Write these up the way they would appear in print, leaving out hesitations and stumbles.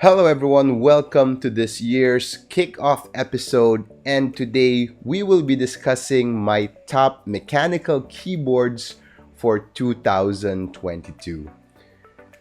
Hello everyone, welcome to this year's kickoff episode, and today we will be discussing my top mechanical keyboards for 2022.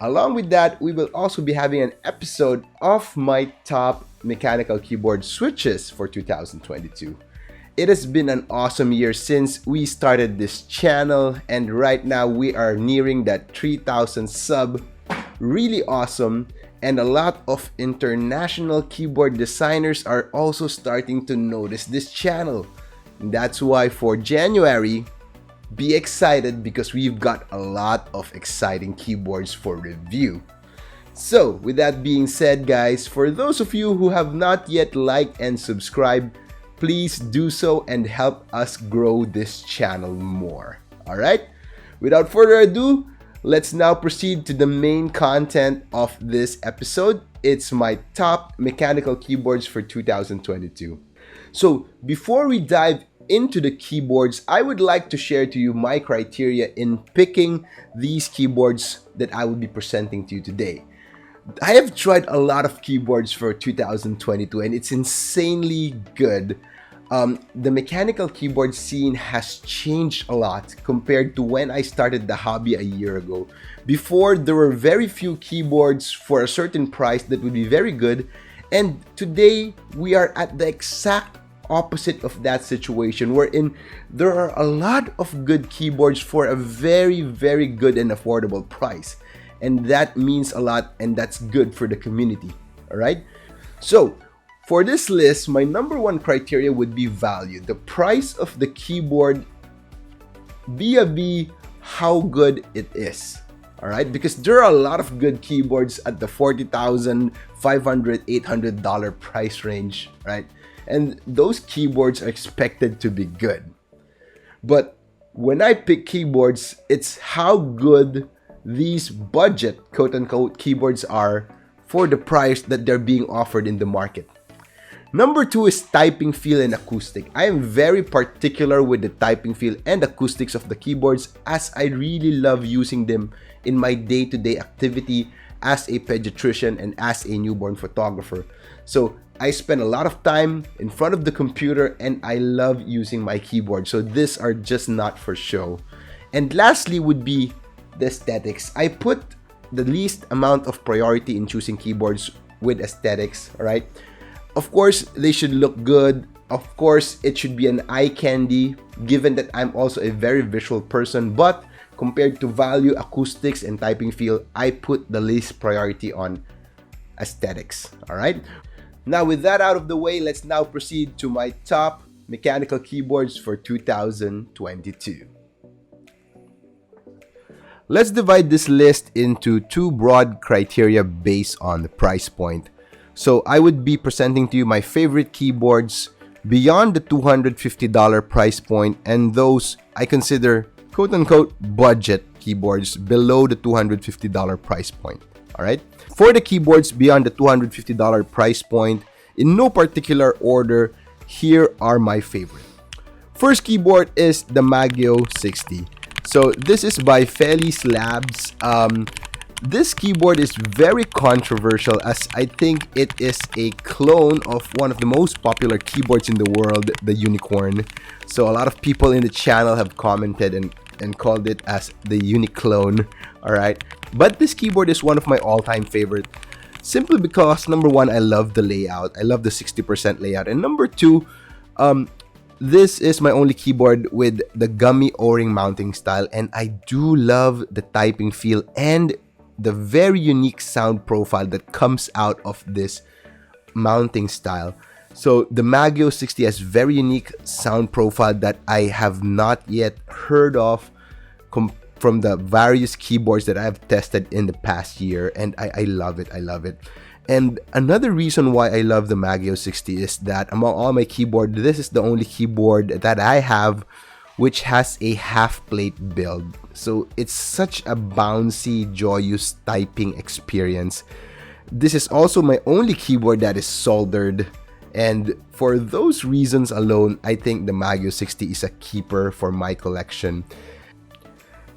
Along with that, we will also be having an episode of my top mechanical keyboard switches for 2022. It has been an awesome year since we started this channel, and right now we are nearing that 3,000 sub. Really awesome. And a lot of international keyboard designers are also starting to notice this channel. That's why for January, be excited because we've got a lot of exciting keyboards for review. So with that being said, guys, for those of you who have not yet liked and subscribed, please do so and help us grow this channel more. Alright? Without further ado, let's now proceed to the main content of this episode. It's my top mechanical keyboards for 2022. So before we dive into the keyboards, I would like to share to you my criteria in picking these keyboards that I will be presenting to you today. I have tried a lot of keyboards for 2022 and it's insanely good. The mechanical keyboard scene has changed a lot compared to when I started the hobby a year ago. Before, there were very few keyboards for a certain price that would be very good, and today we are at the exact opposite of that situation, wherein there are a lot of good keyboards for a very good and affordable price, and that means a lot, and that's good for the community. Alright, so for this list, my number one criteria would be value. The price of the keyboard vis-a-vis how good it is. Alright, because there are a lot of good keyboards at the $40,000, $500, $800 price range, right? And those keyboards are expected to be good. But when I pick keyboards, it's how good these budget quote-unquote keyboards are for the price that they're being offered in the market. Number two is typing feel and acoustic. I am very particular with the typing feel and acoustics of the keyboards, as I really love using them in my day-to-day activity as a pediatrician and as a newborn photographer. So I spend a lot of time in front of the computer and I love using my keyboard. So these are just not for show. And lastly would be the aesthetics. I put the least amount of priority in choosing keyboards with aesthetics, right? Of course, they should look good. Of course, it should be an eye candy, given that I'm also a very visual person. But compared to value, acoustics, and typing feel, I put the least priority on aesthetics. Alright? Now, with that out of the way, let's now proceed to my top mechanical keyboards for 2022. Let's divide this list into two broad criteria based on the price point. So I would be presenting to you my favorite keyboards beyond the $250 price point, and those I consider quote-unquote budget keyboards below the $250 price point. Alright? For the keyboards beyond the $250 price point, in no particular order, here are my favorite. First keyboard is the Magio 60. So this is by Felice Labs. This keyboard is very controversial, as I think it is a clone of one of the most popular keyboards in the world, the Unicorn. So a lot of people in the channel have commented and called it as the Uniclone. Alright, but this keyboard is one of my all-time favorite, simply because number one, I love the layout. I love the 60% layout, and number two, this is my only keyboard with the gummy O-ring mounting style, and I do love the typing feel and the very unique sound profile that comes out of this mounting style. So the Magio 60 has very unique sound profile that I have not yet heard of from the various keyboards that I have tested in the past year, and I love it. I love it. And another reason why I love the Magio 60 is that among all my keyboard, this is the only keyboard that I have which has a half plate build. So it's such a bouncy, joyous typing experience. This is also my only keyboard that is soldered, and for those reasons alone, I think the Magio 60 is a keeper for my collection.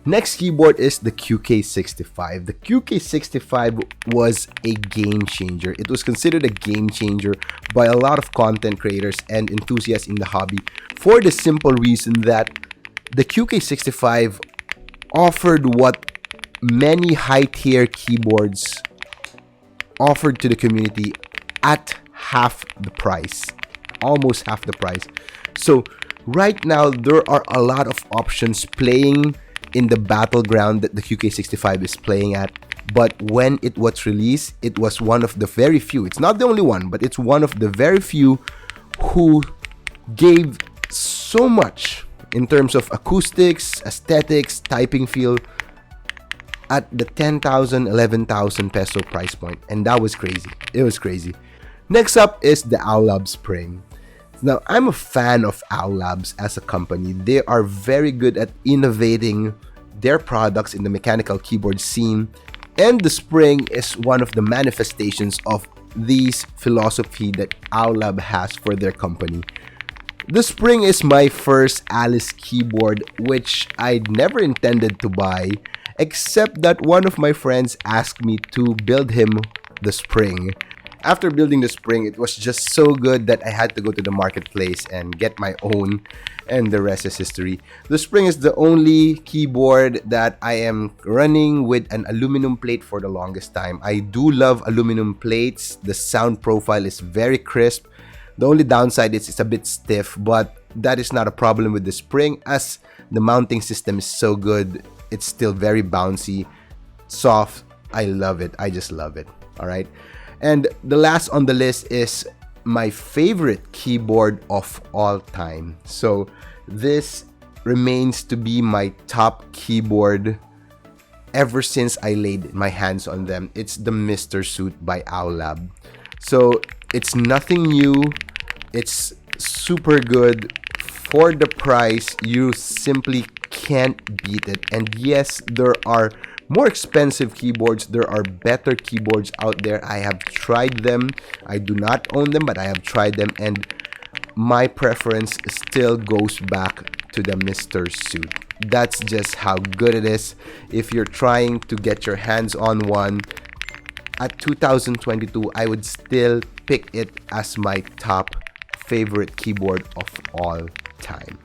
Next keyboard is the QK65. The QK65 was a game changer. It was considered a game changer by a lot of content creators and enthusiasts in the hobby for the simple reason that the QK65 offered what many high-tier keyboards offered to the community at half the price, almost half the price. So right now there are a lot of options playing in the battleground that the QK65 is playing at, but when it was released, it was one of the very few, it's not the only one, but it's one of the very few who gave so much in terms of acoustics, aesthetics, typing feel at the 10,000, 11,000 peso price point, and that was crazy. It was crazy. Next up is the Owlab Spring. Now, I'm a fan of Owlabs as a company. They are very good at innovating their products in the mechanical keyboard scene, and the Spring is one of the manifestations of this philosophy that Owlab has for their company. The Spring is my first Alice keyboard, which I never intended to buy, except that one of my friends asked me to build him the Spring. After building the Spring, it was just so good that I had to go to the marketplace and get my own, and the rest is history. The Spring is the only keyboard that I am running with an aluminum plate for the longest time. I do love aluminum plates. The sound profile is very crisp. The only downside is it's a bit stiff, but that is not a problem with the Spring as the mounting system is so good. It's still very bouncy, soft. I love it. I just love it. All right. And the last on the list is my favorite keyboard of all time. So this remains to be my top keyboard ever since I laid my hands on them. It's the Mr. Suit by Owlab. So it's nothing new. It's super good. For the price, you simply can't beat it. And yes, there are more expensive keyboards. There are better keyboards out there. I have tried them. I do not own them, but I have tried them, and my preference still goes back to the Mr. Suit. That's just how good it is. If you're trying to get your hands on one at 2022, I would still pick it as my top favorite keyboard of all time.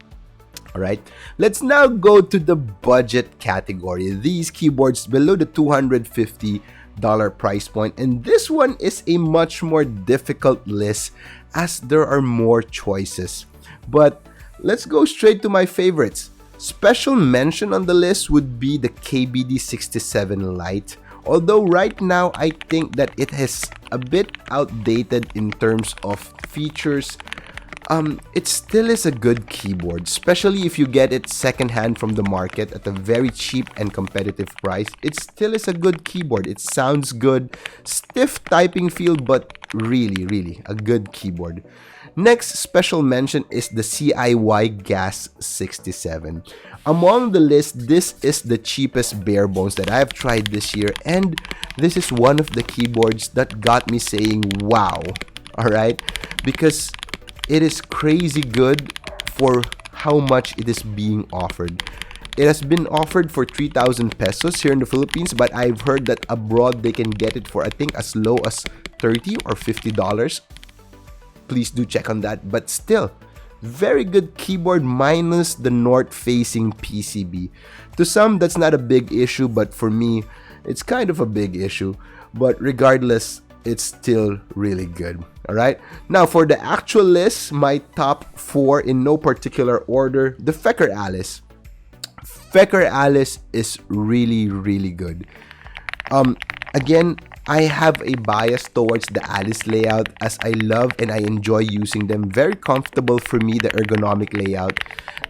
Alright, let's now go to the budget category. These keyboards below the $250 price point, and this one is a much more difficult list as there are more choices. But let's go straight to my favorites. Special mention on the list would be the KBD67 Lite. Although right now I think that it is a bit outdated in terms of features, it still is a good keyboard, especially if you get it secondhand from the market at a very cheap and competitive price. It still is a good keyboard. It sounds good, stiff typing feel, but really a good keyboard. Next special mention is the CIY Gas 67. Among the list, this is the cheapest bare bones that I've tried this year, and this is one of the keyboards that got me saying wow. Alright, because it is crazy good for how much it is being offered. It has been offered for 3,000 pesos here in the Philippines, but I've heard that abroad they can get it for I think as low as $30 or $50. Please do check on that, but still, very good keyboard minus the north-facing PCB. To some, that's not a big issue, but for me, it's kind of a big issue. But regardless, it's still really good. Alright, now for the actual list, my top 4 in no particular order. The Fecker Alice. Fecker Alice is really good. Again, I have a bias towards the Alice layout as I love and I enjoy using them. Very comfortable for me, the ergonomic layout.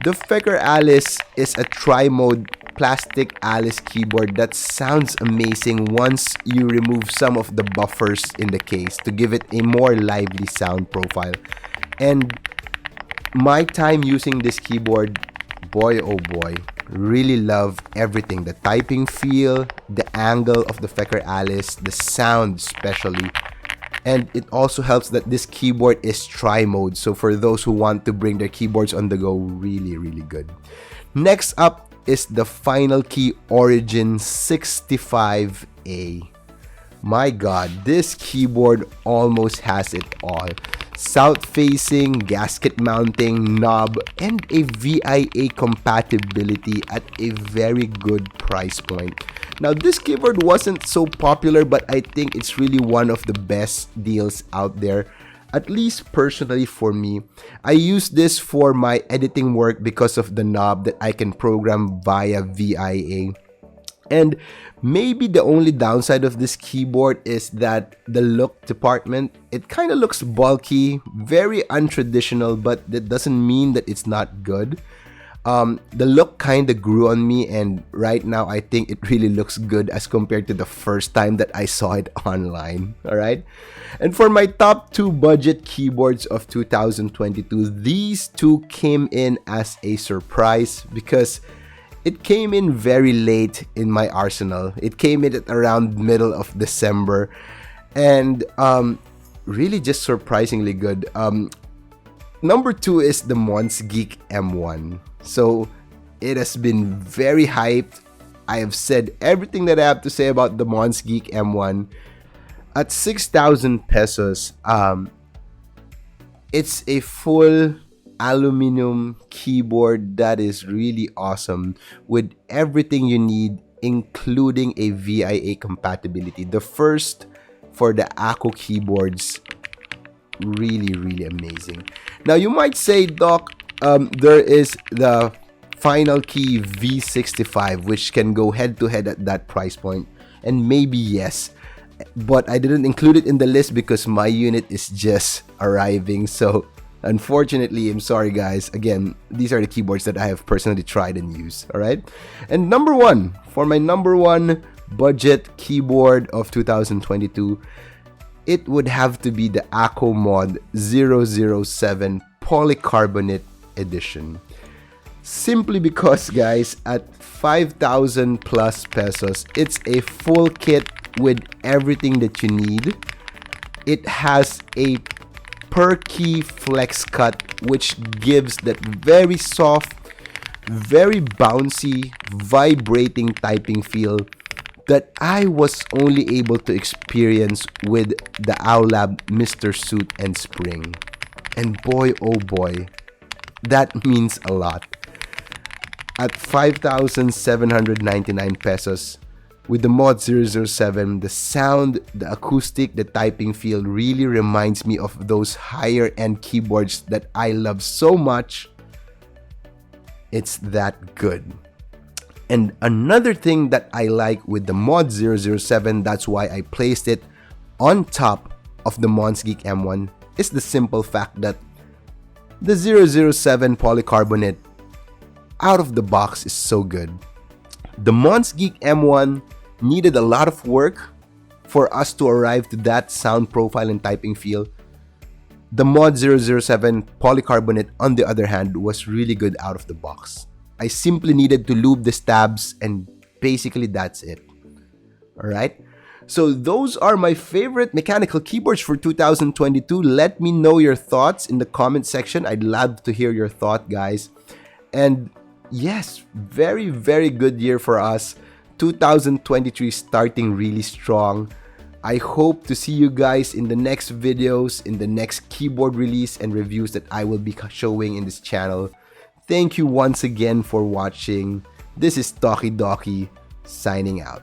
The Fecker Alice is a tri-mode plastic Alice keyboard that sounds amazing once you remove some of the buffers in the case to give it a more lively sound profile. And my time using this keyboard, boy oh boy, really love everything. The typing feel, the angle of the Fecker Alice, the sound especially. And it also helps that this keyboard is tri-mode. So for those who want to bring their keyboards on the go, really good. Next up is the Final Key Origin 65A. My god, this keyboard almost has it all. South-facing, gasket mounting, knob, and a VIA compatibility at a very good price point. Now, this keyboard wasn't so popular, but I think it's really one of the best deals out there. At least personally for me. I use this for my editing work because of the knob that I can program via VIA. And maybe the only downside of this keyboard is that the look department, it kind of looks bulky, very untraditional, but that doesn't mean that it's not good. The look kind of grew on me, and right now I think it really looks good as compared to the first time that I saw it online. Alright? And for my top 2 budget keyboards of 2022, these two came in as a surprise because it came in very late in my arsenal. It came in at around middle of December, and really just surprisingly good. Number 2 is the Monsgeek M1. So it has been very hyped. I have said everything that I have to say about the Monsgeek M1. At 6,000 pesos, it's a full aluminum keyboard that is really awesome with everything you need, including a VIA compatibility. The first for the Akko keyboards, really amazing. Now you might say, Doc, there is the Final Key V65, which can go head to head at that price point, and maybe yes, but I didn't include it in the list because my unit is just arriving. So unfortunately, I'm sorry guys. Again, these are the keyboards that I have personally tried and used. All right, and number 1 for my number 1 budget keyboard of 2022, it would have to be the Akko Mod 007 Polycarbonate Edition. Simply because, guys, at 5,000 plus pesos, it's a full kit with everything that you need. It has a per key flex cut, which gives that very soft, very bouncy, vibrating typing feel that I was only able to experience with the Owlab Mr. Suit and Spring. And boy, oh boy, that means a lot. At 5,799 pesos, with the Mod 007, the sound, the acoustic, the typing feel really reminds me of those higher end keyboards that I love so much. It's that good. And another thing that I like with the Mod 007, that's why I placed it on top of the Monsgeek M1, is the simple fact that the 007 Polycarbonate out of the box is so good. The Monsgeek M1 needed a lot of work for us to arrive to that sound profile and typing feel. The Mod 007 Polycarbonate, on the other hand, was really good out of the box. I simply needed to lube the stabs, and basically that's it. Alright? So those are my favorite mechanical keyboards for 2022. Let me know your thoughts in the comment section. I'd love to hear your thought, guys. And yes, very good year for us. 2023 starting really strong. I hope to see you guys in the next videos, in the next keyboard release and reviews that I will be showing in this channel. Thank you once again for watching. This is ThockeyDockey signing out.